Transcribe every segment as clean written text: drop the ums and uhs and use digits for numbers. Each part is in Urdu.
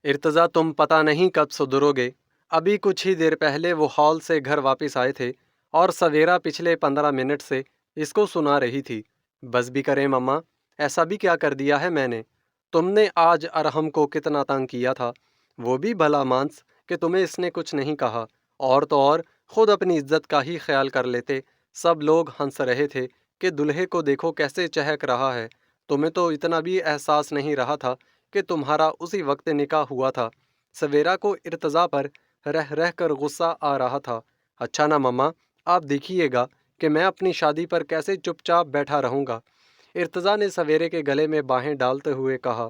ارتضا تم پتہ نہیں کب سدھروگے۔ ابھی کچھ ہی دیر پہلے وہ ہال سے گھر واپس آئے تھے اور سویرا پچھلے 15 منٹ سے اس کو سنا رہی تھی۔ بس بھی کریں مما، ایسا بھی کیا کر دیا ہے میں نے؟ تم نے آج ارحم کو کتنا تنگ کیا تھا، وہ بھی بھلا مانس کہ تمہیں اس نے کچھ نہیں کہا، اور تو اور خود اپنی عزت کا ہی خیال کر لیتے۔ سب لوگ ہنس رہے تھے کہ دلہے کو دیکھو کیسے چہک رہا ہے، تمہیں تو اتنا بھی احساس نہیں رہا تھا کہ تمہارا اسی وقت نکاح ہوا تھا۔ سویرا کو ارتضا پر رہ رہ کر غصہ آ رہا تھا۔ اچھا نا مما، آپ دیکھیے گا کہ میں اپنی شادی پر کیسے چپ چاپ بیٹھا رہوں گا۔ ارتضا نے سویرے کے گلے میں باہیں ڈالتے ہوئے کہا،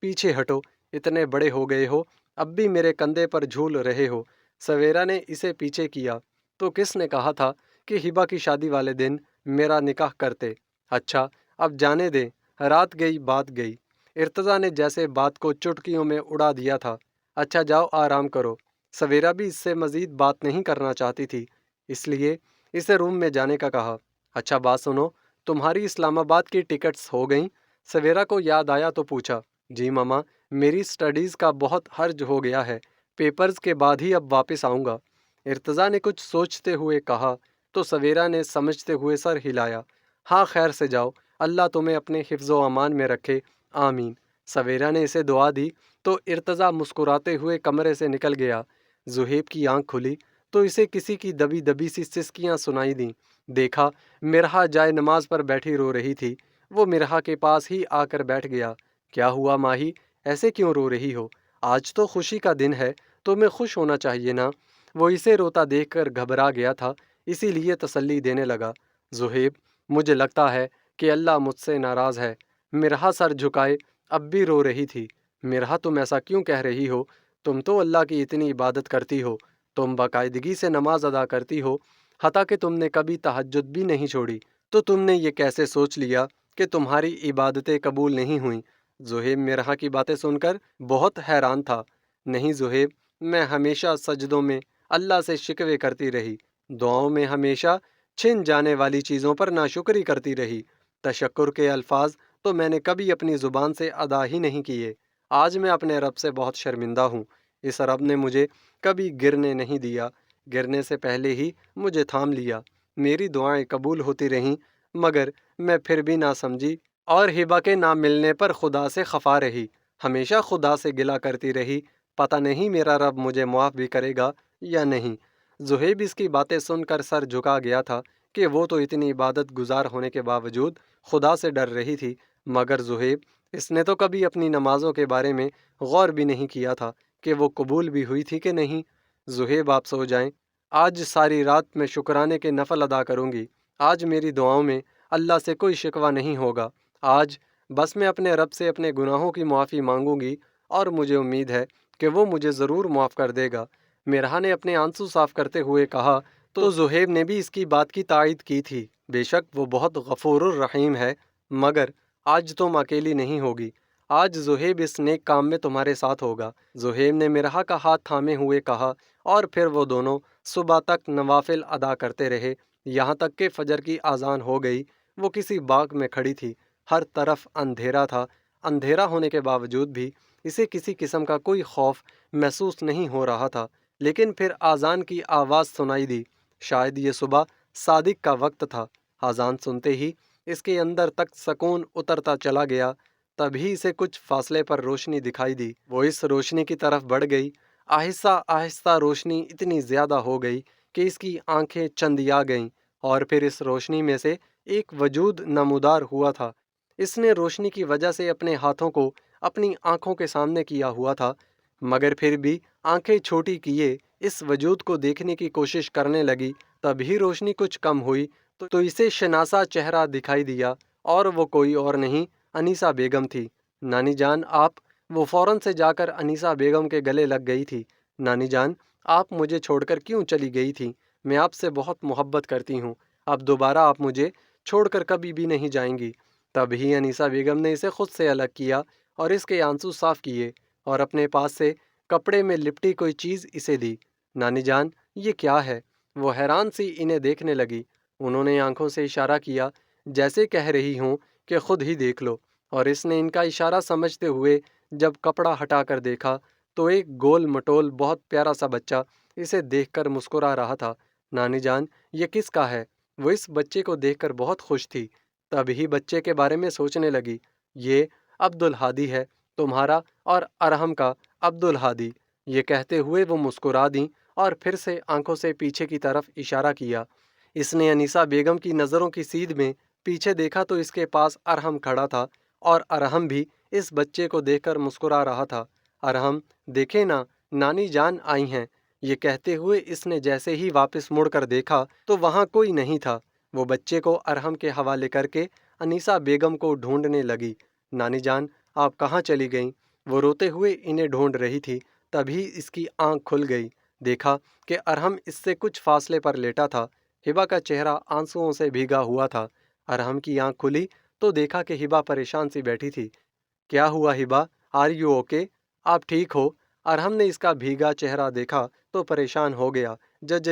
پیچھے ہٹو، اتنے بڑے ہو گئے ہو، اب بھی میرے کندھے پر جھول رہے ہو۔ سویرا نے اسے پیچھے کیا، تو کس نے کہا تھا کہ ہبا کی شادی والے دن میرا نکاح کرتے؟ اچھا اب جانے دیں، رات گئی بات گئی۔ ارتضا نے جیسے بات کو چٹکیوں میں اڑا دیا تھا۔ اچھا جاؤ آرام کرو۔ سویرا بھی اس سے مزید بات نہیں کرنا چاہتی تھی، اس لیے اسے روم میں جانے کا کہا۔ اچھا بات سنو، تمہاری اسلام آباد کی ٹکٹس ہو گئیں؟ سویرا کو یاد آیا تو پوچھا۔ جی ماما، میری سٹڈیز کا بہت حرج ہو گیا ہے، پیپرز کے بعد ہی اب واپس آؤں گا۔ ارتضا نے کچھ سوچتے ہوئے کہا تو سویرا نے سمجھتے ہوئے سر ہلایا۔ ہاں خیر سے جاؤ، اللہ تمہیں اپنے حفظ و امان میں رکھے، آمین۔ سویرا نے اسے دعا دی تو ارتضا مسکراتے ہوئے کمرے سے نکل گیا۔ زہیب کی آنکھ کھلی تو اسے کسی کی دبی دبی سی سسکیاں سنائی دیں۔ دیکھا مرحا جائے نماز پر بیٹھی رو رہی تھی۔ وہ مرحا کے پاس ہی آ کر بیٹھ گیا۔ کیا ہوا ماہی، ایسے کیوں رو رہی ہو؟ آج تو خوشی کا دن ہے، تمہیں خوش ہونا چاہیے نا۔ وہ اسے روتا دیکھ کر گھبرا گیا تھا، اسی لیے تسلی دینے لگا۔ زہیب، مجھے لگتا ہے کہ اللہ مجھ سے ناراض ہے۔ مرحا سر جھکائے اب بھی رو رہی تھی۔ مرحا تم ایسا کیوں کہہ رہی ہو؟ تم تو اللہ کی اتنی عبادت کرتی ہو، تم باقاعدگی سے نماز ادا کرتی ہو، حتیٰ کہ تم نے کبھی تہجد بھی نہیں چھوڑی، تو تم نے یہ کیسے سوچ لیا کہ تمہاری عبادتیں قبول نہیں ہوئیں؟ زہیب مرحا کی باتیں سن کر بہت حیران تھا۔ نہیں زہیب، میں ہمیشہ سجدوں میں اللہ سے شکوے کرتی رہی، دعاؤں میں ہمیشہ چھن جانے والی چیزوں پر ناشکری کرتی رہی، تشکر کے الفاظ تو میں نے کبھی اپنی زبان سے ادا ہی نہیں کیے۔ آج میں اپنے رب سے بہت شرمندہ ہوں، اس رب نے مجھے کبھی گرنے نہیں دیا، گرنے سے پہلے ہی مجھے تھام لیا۔ میری دعائیں قبول ہوتی رہیں، مگر میں پھر بھی نہ سمجھی اور ہبا کے نہ ملنے پر خدا سے خفا رہی، ہمیشہ خدا سے گلہ کرتی رہی، پتہ نہیں میرا رب مجھے معاف بھی کرے گا یا نہیں۔ زہیب اس کی باتیں سن کر سر جھکا گیا تھا کہ وہ تو اتنی عبادت گزار ہونے کے باوجود خدا سے ڈر رہی تھی، مگر زہیب، اس نے تو کبھی اپنی نمازوں کے بارے میں غور بھی نہیں کیا تھا کہ وہ قبول بھی ہوئی تھی کہ نہیں۔ زہیب آپ سو جائیں، آج ساری رات میں شکرانے کے نفل ادا کروں گی، آج میری دعاؤں میں اللہ سے کوئی شکوہ نہیں ہوگا، آج بس میں اپنے رب سے اپنے گناہوں کی معافی مانگوں گی اور مجھے امید ہے کہ وہ مجھے ضرور معاف کر دے گا۔ مرحا نے اپنے آنسو صاف کرتے ہوئے کہا تو زہیب نے بھی اس کی بات کی تائید کی تھی۔ بے شک وہ بہت غفور الرحیم ہے، مگر آج تم اکیلی نہیں ہوگی، آج زہیب اس نیک کام میں تمہارے ساتھ ہوگا۔ زہیب نے مرحا کا ہاتھ تھامے ہوئے کہا اور پھر وہ دونوں صبح تک نوافل ادا کرتے رہے، یہاں تک کہ فجر کی اذان ہو گئی۔ وہ کسی باغ میں کھڑی تھی، ہر طرف اندھیرا تھا، اندھیرا ہونے کے باوجود بھی اسے کسی قسم کا کوئی خوف محسوس نہیں ہو رہا تھا۔ لیکن پھر اذان کی آواز سنائی دی، شاید یہ صبح صادق کا وقت تھا۔ اذان سنتے ہی اس کے اندر تک سکون اترتا چلا گیا، تبھی اسے کچھ فاصلے پر روشنی دکھائی دی۔ وہ اس روشنی کی طرف بڑھ گئی، آہستہ آہستہ روشنی اتنی زیادہ ہو گئی کہ اس کی آنکھیں چندیا گئیں، اور پھر اس روشنی میں سے ایک وجود نمودار ہوا تھا۔ اس نے روشنی کی وجہ سے اپنے ہاتھوں کو اپنی آنکھوں کے سامنے کیا ہوا تھا، مگر پھر بھی آنکھیں چھوٹی کیے اس وجود کو دیکھنے کی کوشش کرنے لگی۔ تبھی روشنی کچھ کم ہوئی تو اسے شناسا چہرہ دکھائی دیا، اور وہ کوئی اور نہیں انیسہ بیگم تھی۔ نانی جان آپ، وہ فوراً سے جا کر انیسہ بیگم کے گلے لگ گئی تھی۔ نانی جان، آپ مجھے چھوڑ کر کیوں چلی گئی تھی؟ میں آپ سے بہت محبت کرتی ہوں، اب دوبارہ آپ مجھے چھوڑ کر کبھی بھی نہیں جائیں گی۔ تبھی انیسہ بیگم نے اسے خود سے الگ کیا اور اس کے آنسو صاف کیے اور اپنے پاس سے کپڑے میں لپٹی کوئی چیز اسے دی۔ نانی جان، یہ کیا ہے؟ وہ حیران سی انہیں دیکھنے لگی۔ انہوں نے آنکھوں سے اشارہ کیا جیسے کہہ رہی ہوں کہ خود ہی دیکھ لو، اور اس نے ان کا اشارہ سمجھتے ہوئے جب کپڑا ہٹا کر دیکھا تو ایک گول مٹول بہت پیارا سا بچہ اسے دیکھ کر مسکرا رہا تھا۔ نانی جان، یہ کس کا ہے؟ وہ اس بچے کو دیکھ کر بہت خوش تھی۔ تبھی بچے کے بارے میں سوچنے لگی، یہ عبد الہادی ہے، تمہارا اور ارحم کا عبد الہادی۔ یہ کہتے ہوئے وہ مسکرا دیں اور پھر سے آنکھوں سے پیچھے کی طرف اشارہ کیا۔ اس نے انیسہ بیگم کی نظروں کی سیدھ میں پیچھے دیکھا تو اس کے پاس ارحم کھڑا تھا اور ارحم بھی اس بچے کو دیکھ کر مسکرا رہا تھا۔ ارحم، دیکھے نا، نانی جان آئی ہیں۔ یہ کہتے ہوئے اس نے جیسے ہی واپس مڑ کر دیکھا تو وہاں کوئی نہیں تھا۔ وہ بچے کو ارحم کے حوالے کر کے انیسہ بیگم کو ڈھونڈنے لگی۔ نانی جان، آپ کہاں چلی گئیں؟ وہ روتے ہوئے انہیں ڈھونڈ رہی تھی۔ تبھی اس کی آنکھ کھل گئی۔ دیکھا کہ ارحم اس سے کچھ فاصلے پر لیٹا تھا۔ ہبا کا چہرہ آنسوؤں سے بھیگا ہوا تھا۔ ارحم کی آنکھ کھلی تو دیکھا کہ ہبا پریشان سی بیٹھی تھی۔ کیا ہوا ہبا؟ Are you okay? آپ ٹھیک ہو؟ ارحم نے اس کا بھیگا چہرہ دیکھا تو پریشان ہو گیا۔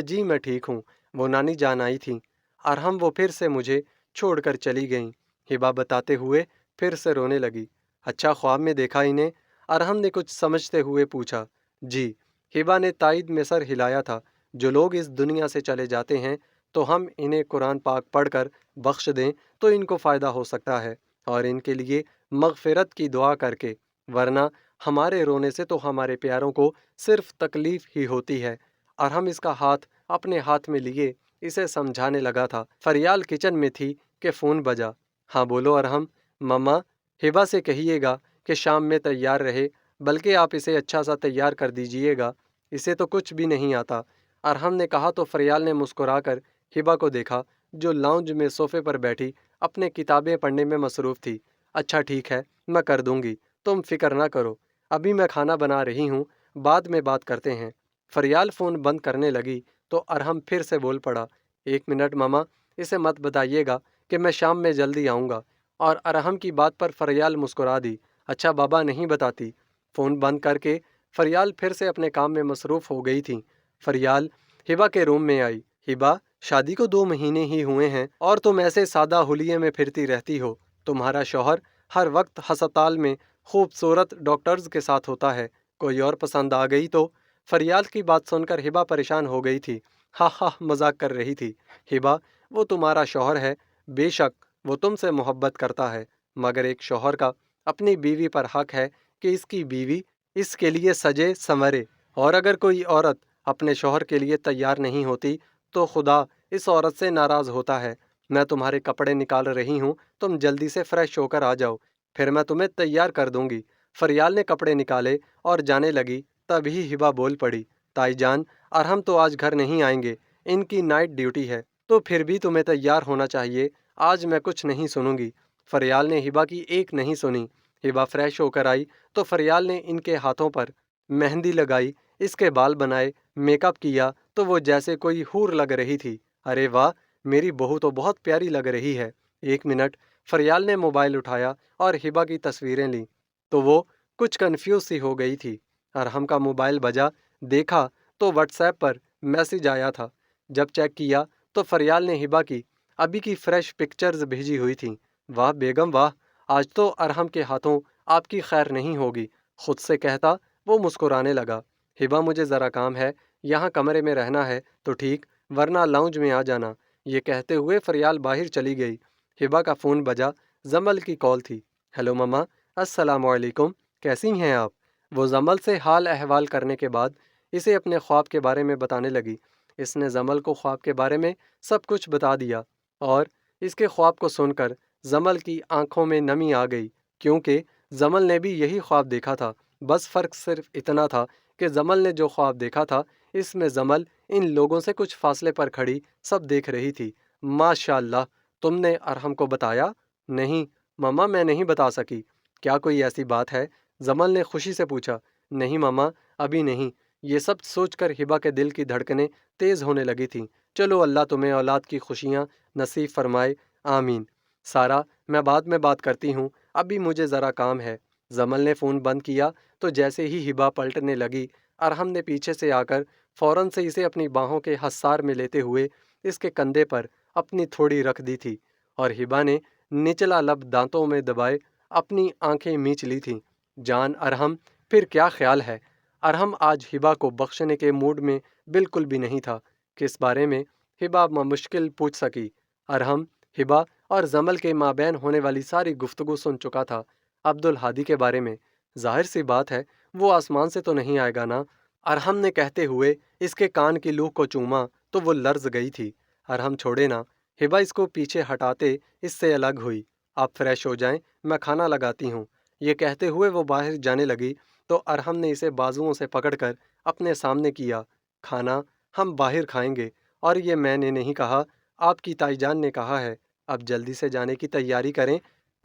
جی میں ٹھیک ہوں، وہ نانی جان آئی تھیں۔ ارحم، وہ پھر سے مجھے چھوڑ کر چلی گئیں، ہبا بتاتے ہوئے پھر سے رونے لگی۔ اچھا، خواب میں دیکھا انہیں؟ ارحم نے کچھ سمجھتے ہوئے پوچھا۔ جی، ہبا نے تائید میں سر ہلایا تھا۔ جو لوگ اس دنیا سے چلے جاتے ہیں تو ہم انہیں قرآن پاک پڑھ کر بخش دیں تو ان کو فائدہ ہو سکتا ہے، اور ان کے لیے مغفرت کی دعا کر کے، ورنہ ہمارے رونے سے تو ہمارے پیاروں کو صرف تکلیف ہی ہوتی ہے۔ ارحم اس کا ہاتھ اپنے ہاتھ میں لیے اسے سمجھانے لگا تھا۔ فریال کچن میں تھی کہ فون بجا۔ ہاں بولو ارحم۔ مما، ہبا سے کہیے گا کہ شام میں تیار رہے، بلکہ آپ اسے اچھا سا تیار کر دیجئے گا، اسے تو کچھ بھی نہیں آتا۔ ارحم نے کہا تو فریال نے مسکرا کر ہبا کو دیکھا جو لاؤنج میں صوفے پر بیٹھی اپنے کتابیں پڑھنے میں مصروف تھی۔ اچھا ٹھیک ہے، میں کر دوں گی، تم فکر نہ کرو، ابھی میں کھانا بنا رہی ہوں، بعد میں بات کرتے ہیں۔ فریال فون بند کرنے لگی تو ارحم پھر سے بول پڑا، ایک منٹ ماما، اسے مت بتائیے گا کہ میں شام میں جلدی آؤں گا۔ اور ارحم کی بات پر فریال مسکرا دی۔ اچھا بابا، نہیں بتاتی۔ فون بند کر کے فریال پھر سے اپنے کام میں مصروف ہو گئی تھیں۔ فریال ہبا کے روم میں آئی۔ ہبا، شادی کو 2 مہینے ہی ہوئے ہیں اور تم ایسے سادہ حلیے میں پھرتی رہتی ہو۔ تمہارا شوہر ہر وقت ہسپتال میں خوبصورت ڈاکٹرز کے ساتھ ہوتا ہے، کوئی اور پسند آ گئی تو؟ فریال کی بات سن کر ہبا پریشان ہو گئی تھی۔ ہاں ہاں، مذاق کر رہی تھی۔ ہبا، وہ تمہارا شوہر ہے، بے شک وہ تم سے محبت کرتا ہے، مگر ایک شوہر کا اپنی بیوی پر حق ہے کہ اس کی بیوی اس کے لیے سجے سنورے، اور اگر کوئی عورت اپنے شوہر کے لیے تیار نہیں ہوتی تو خدا اس عورت سے ناراض ہوتا ہے۔ میں تمہارے کپڑے نکال رہی ہوں، تم جلدی سے فریش ہو کر آ جاؤ، پھر میں تمہیں تیار کر دوں گی۔ فریال نے کپڑے نکالے اور جانے لگی، تبھی ہبا بول پڑی، تائی جان، ارحم تو آج گھر نہیں آئیں گے، ان کی نائٹ ڈیوٹی ہے، تو پھر بھی تمہیں تیار ہونا چاہیے، آج میں کچھ نہیں سنوں گی۔ فریال نے ہبا کی ایک نہیں سنی۔ ہبا فریش ہو کر آئی تو فریال نے ان کے ہاتھوں پر مہندی لگائی، اس کے بال بنائے، میک اپ کیا تو وہ جیسے کوئی حور لگ رہی تھی۔ ارے واہ، میری بہو تو بہت پیاری لگ رہی ہے۔ ایک منٹ، فریال نے موبائل اٹھایا اور ہبا کی تصویریں لیں تو وہ کچھ کنفیوز سی ہو گئی تھی۔ ارحم کا موبائل بجا، دیکھا تو واٹس ایپ پر میسج آیا تھا۔ جب چیک کیا تو فریال نے ہبا کی ابھی کی فریش پکچرز بھیجی ہوئی تھیں۔ واہ بیگم واہ، آج تو ارحم کے ہاتھوں آپ کی خیر نہیں ہوگی، خود سے کہتا وہ مسکرانے لگا۔ ہبا، مجھے ذرا کام ہے، یہاں کمرے میں رہنا ہے تو ٹھیک، ورنہ لاؤنج میں آ جانا۔ یہ کہتے ہوئے فریال باہر چلی گئی۔ ہبا کا فون بجا، زمل کی کال تھی۔ ہیلو مما، السلام علیکم، کیسی ہیں آپ؟ وہ زمل سے حال احوال کرنے کے بعد اسے اپنے خواب کے بارے میں بتانے لگی۔ اس نے زمل کو خواب کے بارے میں سب کچھ بتا دیا، اور اس کے خواب کو سن کر زمل کی آنکھوں میں نمی آ گئی، کیونکہ زمل نے بھی یہی خواب دیکھا تھا۔ بس فرق صرف اتنا تھا کہ زمل نے جو خواب دیکھا تھا اس میں زمل ان لوگوں سے کچھ فاصلے پر کھڑی سب دیکھ رہی تھی۔ ماشاء اللہ، تم نے ارحم کو بتایا؟ نہیں مما، میں نہیں بتا سکی۔ کیا کوئی ایسی بات ہے؟ زمل نے خوشی سے پوچھا۔ نہیں مما، ابھی نہیں۔ یہ سب سوچ کر ہبا کے دل کی دھڑکنیں تیز ہونے لگی تھیں۔ چلو، اللہ تمہیں اولاد کی خوشیاں نصیب فرمائے، آمین۔ سارا، میں بعد میں بات کرتی ہوں، ابھی مجھے ذرا کام ہے۔ زمل نے فون بند کیا تو جیسے ہی ہبا پلٹنے لگی، ارحم نے پیچھے سے آ کر فوراً سے اسے اپنی باہوں کے حصار میں لیتے ہوئے اس کے کندھے پر اپنی تھوڑی رکھ دی تھی، اور ہبا نے نچلا لب دانتوں میں دبائے اپنی آنکھیں میچ لی تھیں۔ جان ارحم، پھر کیا خیال ہے؟ ارحم آج ہبا کو بخشنے کے موڈ میں بالکل بھی نہیں تھا کہ اس بارے میں ہبا مشکل پوچھ سکی۔ ارحم ہبا اور زمل کے مابین ہونے والی ساری گفتگو سن چکا تھا۔ عبدالہادی کے بارے میں ظاہر سی بات ہے وہ آسمان سے تو نہیں آئے گا نا۔ ارحم نے کہتے ہوئے اس کے کان کی لوح کو چوما تو وہ لرز گئی تھی۔ ارحم چھوڑے نا۔ ہبا اس کو پیچھے ہٹاتے اس سے الگ ہوئی۔ آپ فریش ہو جائیں، میں کھانا لگاتی ہوں۔ یہ کہتے ہوئے وہ باہر جانے لگی تو ارحم نے اسے بازوؤں سے پکڑ کر اپنے سامنے کیا۔ کھانا ہم باہر کھائیں گے، اور یہ میں نے نہیں کہا، آپ کی تائی جان نے کہا ہے۔ اب جلدی سے جانے کی تیاری کریں،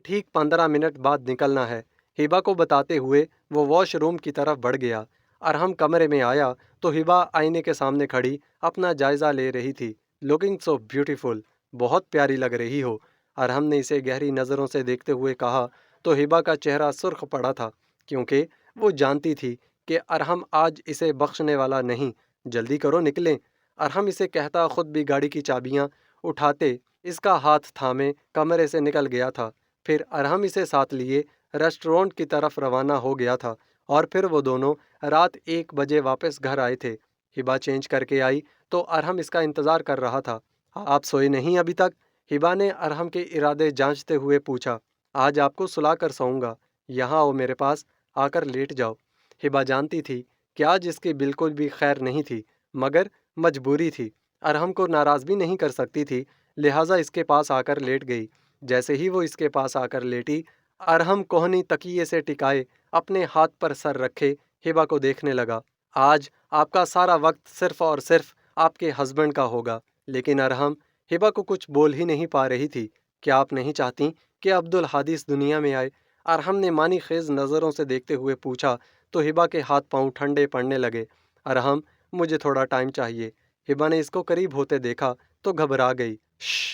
ٹھیک 15 منٹ بعد نکلنا ہے۔ ہبا کو بتاتے ہوئے وہ واش روم کی طرف بڑھ گیا۔ ارحم کمرے میں آیا تو ہبا آئینے کے سامنے کھڑی اپنا جائزہ لے رہی تھی۔ لوکنگ سو بیوٹیفل، بہت پیاری لگ رہی ہو۔ ارحم نے اسے گہری نظروں سے دیکھتے ہوئے کہا تو ہبا کا چہرہ سرخ پڑا تھا، کیونکہ وہ جانتی تھی کہ ارحم آج اسے بخشنے والا نہیں۔ جلدی کرو، نکلیں۔ ارحم اسے کہتا خود بھی گاڑی کی چابیاں اٹھاتے اس کا ہاتھ تھامے کمرے سے نکل گیا تھا۔ پھر ارحم اسے ساتھ لیے ریسٹورانٹ کی طرف روانہ ہو گیا تھا، اور پھر وہ دونوں رات 1 بجے واپس گھر آئے تھے۔ ہبا چینج کر کے آئی تو ارحم اس کا انتظار کر رہا تھا۔ آپ سوئے نہیں ابھی تک؟ ہبا نے ارحم کے ارادے جانچتے ہوئے پوچھا۔ آج آپ کو سلا کر سوؤں گا، یہاں آؤ، میرے پاس آ کر لیٹ جاؤ۔ ہبا جانتی تھی کہ آج اس کی بالکل بھی خیر نہیں تھی، مگر مجبوری تھی۔ ارحم کو ناراض بھی نہیں کر سکتی تھی، لہٰذا اس کے پاس آ کر لیٹ گئی۔ جیسے ہی وہ اس کے پاس آ کر لیٹی، ارحم کوہنی تکیے سے ٹکائے اپنے ہاتھ پر سر رکھے ہبا کو دیکھنے لگا۔ آج آپ کا سارا وقت صرف اور صرف آپ کے ہسبینڈ کا ہوگا۔ لیکن ارحم ہبا کو کچھ بول ہی نہیں پا رہی تھی۔ کیا آپ نہیں چاہتی کہ عبدالہادی اس دنیا میں آئے؟ ارحم نے معنی خیز نظروں سے دیکھتے ہوئے پوچھا تو ہبا کے ہاتھ پاؤں ٹھنڈے پڑنے لگے۔ ارحم، مجھے تھوڑا ٹائم چاہیے۔ ہبا نے اس کو قریب ہوتے دیکھا تو گھبرا گئی۔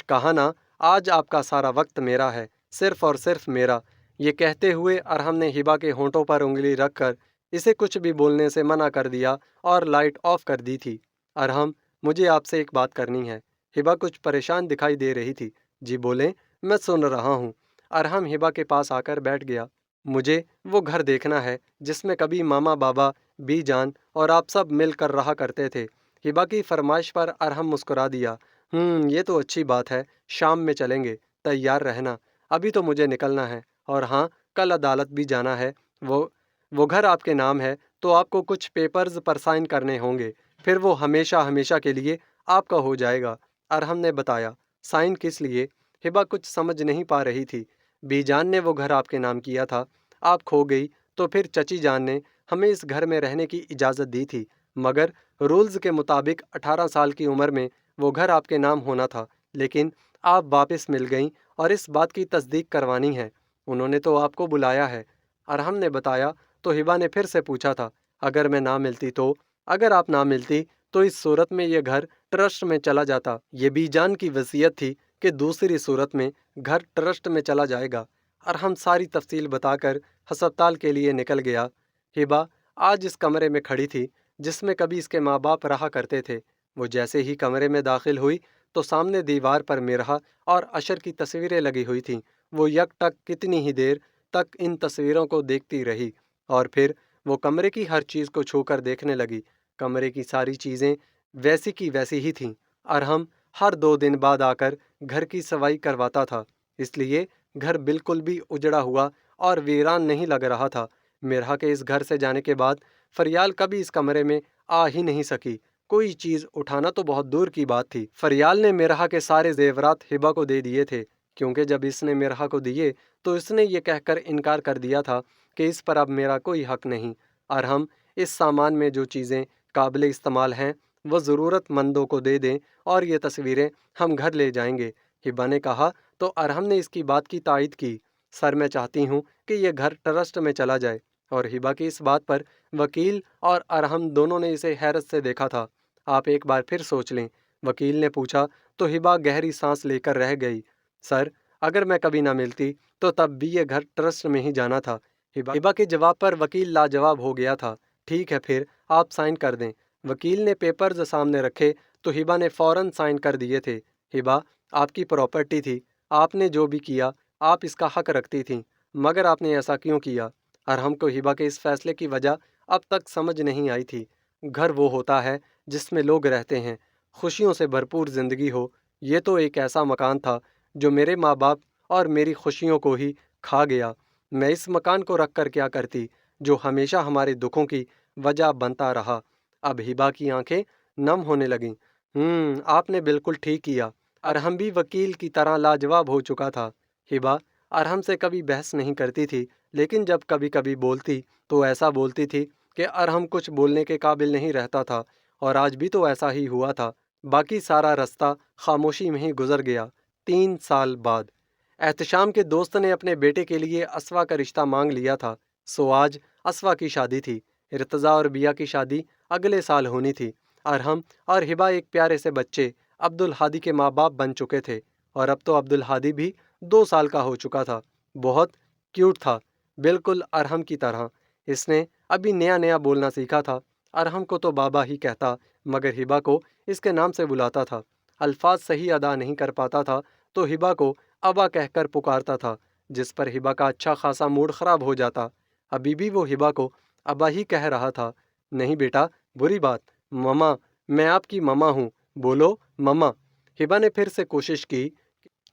کہا نا، آج آپ کا سارا وقت میرا ہے، صرف اور صرف میرا۔ یہ کہتے ہوئے ارحم نے ہبا کے ہونٹوں پر انگلی رکھ کر اسے کچھ بھی بولنے سے منع کر دیا اور لائٹ آف کر دی تھی۔ ارحم، مجھے آپ سے ایک بات کرنی ہے۔ ہبا کچھ پریشان دکھائی دے رہی تھی۔ جی بولیں، میں سن رہا ہوں۔ ارحم ہبا کے پاس آ کر بیٹھ گیا۔ مجھے وہ گھر دیکھنا ہے جس میں کبھی ماما، بابا، بی جان اور آپ سب مل کر رہا کرتے تھے۔ ہبا کی فرمائش پر ارحم مسکرا دیا۔ یہ تو اچھی بات ہے، شام میں چلیں گے، تیار رہنا۔ ابھی تو مجھے نکلنا ہے، اور ہاں، کل عدالت بھی جانا ہے۔ وہ گھر آپ کے نام ہے تو آپ کو کچھ پیپرز پر سائن کرنے ہوں گے، پھر وہ ہمیشہ ہمیشہ کے لیے آپ کا ہو جائے گا۔ ارحم نے بتایا۔ سائن کس لیے؟ ہبا کچھ سمجھ نہیں پا رہی تھی۔ بی جان نے وہ گھر آپ کے نام کیا تھا، آپ کھو گئی تو پھر چچی جان نے ہمیں اس گھر میں رہنے کی اجازت دی تھی، مگر رولز کے مطابق 18 سال کی عمر میں وہ گھر آپ کے نام ہونا تھا۔ لیکن آپ واپس مل گئیں اور اس بات کی تصدیق کروانی ہے۔ انہوں نے تو آپ کو بلایا ہے۔ ارحم نے بتایا تو ہبا نے پھر سے پوچھا تھا، اگر میں نہ ملتی تو؟ اگر آپ نہ ملتی تو اس صورت میں یہ گھر ٹرسٹ میں چلا جاتا۔ یہ بی جان کی وصیت تھی کہ دوسری صورت میں گھر ٹرسٹ میں چلا جائے گا۔ ارحم ساری تفصیل بتا کر ہسپتال کے لیے نکل گیا۔ ہبا آج اس کمرے میں کھڑی تھی جس میں کبھی اس کے ماں باپ رہا کرتے تھے۔ وہ جیسے ہی کمرے میں داخل ہوئی تو سامنے دیوار پر مرحا اور اشر کی تصویریں لگی ہوئی تھیں۔ وہ یک ٹک کتنی ہی دیر تک ان تصویروں کو دیکھتی رہی، اور پھر وہ کمرے کی ہر چیز کو چھو کر دیکھنے لگی۔ کمرے کی ساری چیزیں ویسی کی ویسی ہی تھیں۔ ارحم ہر 2 دن بعد آ کر گھر کی صفائی کرواتا تھا، اس لیے گھر بالکل بھی اجڑا ہوا اور ویران نہیں لگ رہا تھا۔ مرحا کے اس گھر سے جانے کے بعد فریال کبھی اس کمرے میں آ ہی نہیں سکی۔ کوئی چیز اٹھانا تو بہت دور کی بات تھی۔ فریال نے مرحا کے سارے زیورات ہبا کو دے دیے تھے، کیونکہ جب اس نے مرحا کو دیے تو اس نے یہ کہہ کر انکار کر دیا تھا کہ اس پر اب میرا کوئی حق نہیں۔ ارحم، اس سامان میں جو چیزیں قابل استعمال ہیں وہ ضرورت مندوں کو دے دیں، اور یہ تصویریں ہم گھر لے جائیں گے۔ ہبا نے کہا تو ارحم نے اس کی بات کی تائید کی۔ سر، میں چاہتی ہوں کہ یہ گھر ٹرسٹ میں چلا جائے۔ اور ہبا کی اس بات پر وکیل اور ارحم دونوں نے اسے حیرت سے دیکھا تھا۔ آپ ایک بار پھر سوچ لیں، وکیل نے پوچھا تو ہبا گہری سانس لے کر رہ گئی۔ سر، اگر میں کبھی نہ ملتی تو تب بھی یہ گھر ٹرسٹ میں ہی جانا تھا۔ ہبا کے جواب پر وکیل لاجواب ہو گیا تھا۔ ٹھیک ہے، پھر آپ سائن کر دیں۔ وکیل نے پیپرز سامنے رکھے تو ہبا نے فوراً سائن کر دیے تھے۔ ہبا، آپ کی پراپرٹی تھی، آپ نے جو بھی کیا آپ اس کا حق رکھتی تھیں، مگر آپ نے ایسا کیوں کیا؟ ارحم کو ہبا کے اس فیصلے کی وجہ اب تک سمجھ نہیں آئی تھی۔ گھر وہ ہوتا ہے جس میں لوگ رہتے ہیں، خوشیوں سے بھرپور زندگی ہو۔ یہ تو ایک ایسا مکان تھا جو میرے ماں باپ اور میری خوشیوں کو ہی کھا گیا۔ میں اس مکان کو رکھ کر کیا کرتی جو ہمیشہ ہمارے دکھوں کی وجہ بنتا رہا۔ اب ہبا کی آنکھیں نم ہونے لگیں۔ آپ نے بالکل ٹھیک کیا۔ ارحم بھی وکیل کی طرح لاجواب ہو چکا تھا۔ ہبا ارحم سے کبھی بحث نہیں کرتی تھی، لیکن جب کبھی کبھی بولتی تو ایسا بولتی تھی کہ ارحم کچھ بولنے کے قابل نہیں رہتا تھا، اور آج بھی تو ایسا ہی ہوا تھا۔ باقی سارا رستہ خاموشی میں ہی گزر گیا۔ 3 سال بعد احتشام کے دوست نے اپنے بیٹے کے لیے اسوا کا رشتہ مانگ لیا تھا، سو آج اسوا کی شادی تھی۔ ارتضیٰ اور بیا کی شادی اگلے سال ہونی تھی۔ ارحم اور ہبا ایک پیارے سے بچے عبدالہادی کے ماں باپ بن چکے تھے، اور اب تو عبدالہادی بھی 2 سال کا ہو چکا تھا۔ بہت کیوٹ تھا، بالکل ارحم کی طرح۔ اس نے ابھی نیا نیا بولنا سیکھا تھا۔ ارحم کو تو بابا ہی کہتا، مگر ہبا کو اس کے نام سے بلاتا تھا۔ الفاظ صحیح ادا نہیں کر پاتا تھا تو ہبا کو ابا کہہ کر پکارتا تھا، جس پر ہبا کا اچھا خاصا موڈ خراب ہو جاتا۔ ابھی بھی وہ ہبا کو ابا ہی کہہ رہا تھا۔ نہیں بیٹا، بری بات۔ مما، میں آپ کی مما ہوں، بولو مما۔ ہبا نے پھر سے کوشش کی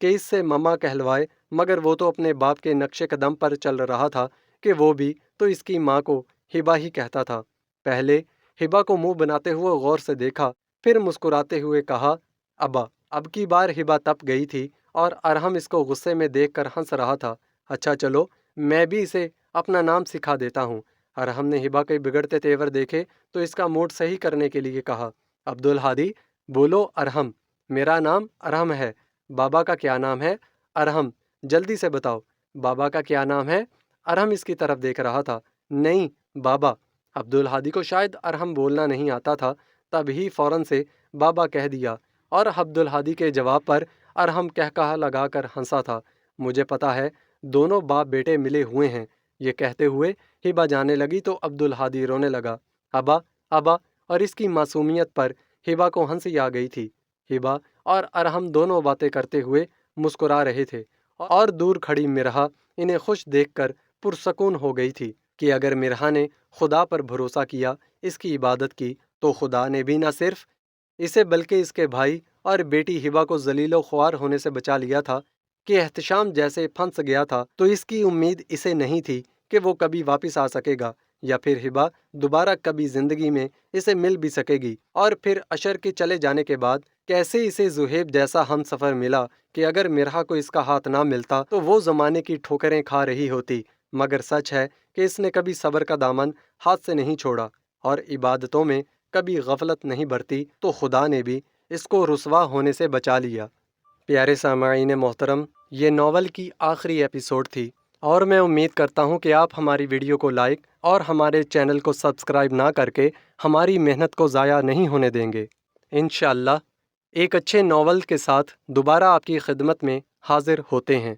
کہ اس سے مما کہلوائے، مگر وہ تو اپنے باپ کے نقش قدم پر چل رہا تھا کہ وہ بھی تو اس کی ماں کو ہبا ہی کہتا تھا۔ پہلے ہبا کو منہ بناتے ہوئے غور سے دیکھا، پھر مسکراتے ہوئے کہا ابا۔ اب کی بار ہبا تپ گئی تھی اور ارحم اس کو غصے میں دیکھ کر ہنس رہا تھا۔ اچھا چلو، میں بھی اسے اپنا نام سکھا دیتا ہوں۔ ارحم نے ہبا کے بگڑتے تیور دیکھے تو اس کا موڈ صحیح کرنے کے لیے کہا، عبدالہادی، بولو ارحم۔ میرا نام ارحم ہے۔ بابا کا کیا نام ہے؟ ارحم، جلدی سے بتاؤ۔ بابا کا کیا نام ہے؟ ارحم اس کی طرف دیکھ رہا تھا۔ نہیں، بابا۔ عبدالہادی کو شاید ارحم بولنا نہیں آتا تھا، تب ہی فوراً سے بابا کہہ دیا، اور عبدالہادی کے جواب پر ارحم کہا لگا کر ہنسا تھا۔ مجھے پتا ہے، دونوں باپ بیٹے ملے ہوئے ہیں۔ یہ کہتے ہوئے ہبا جانے لگی تو عبدالہادی رونے لگا۔ ابا، ابا، اور اس کی معصومیت پر ہبا کو ہنسی آ گئی تھی۔ ہبا اور ارحم دونوں باتیں کرتے ہوئے مسکرا رہے تھے، اور دور کھڑی مرہا انہیں خوش دیکھ کر پرسکون ہو گئی تھی کہ اگر مرہا نے خدا پر بھروسہ کیا، اس کی عبادت کی، تو خدا نے بھی نہ صرف اسے بلکہ اس کے بھائی اور بیٹی ہبا کو ذلیل و خوار ہونے سے بچا لیا تھا کہ احتشام جیسے پھنس گیا تھا تو اس کی امید اسے نہیں تھی کہ وہ کبھی واپس آ سکے گا، یا پھر ہبا دوبارہ کبھی زندگی میں اسے مل بھی سکے گی۔ اور پھر اشر کے چلے جانے کے بعد کیسے اسے زہیب جیسا ہم سفر ملا کہ اگر مرہا کو اس کا ہاتھ نہ ملتا تو وہ زمانے کی ٹھوکریں کھا رہی ہوتی۔ مگر سچ ہے کہ اس نے کبھی صبر کا دامن ہاتھ سے نہیں چھوڑا، اور عبادتوں میں کبھی غفلت نہیں برتی، تو خدا نے بھی اس کو رسوا ہونے سے بچا لیا۔ پیارے سامعین محترم، یہ ناول کی آخری ایپیسوڈ تھی، اور میں امید کرتا ہوں کہ آپ ہماری ویڈیو کو لائک اور ہمارے چینل کو سبسکرائب نہ کر کے ہماری محنت کو ضائع نہیں ہونے دیں گے۔ انشاءاللہ ایک اچھے ناول کے ساتھ دوبارہ آپ کی خدمت میں حاضر ہوتے ہیں۔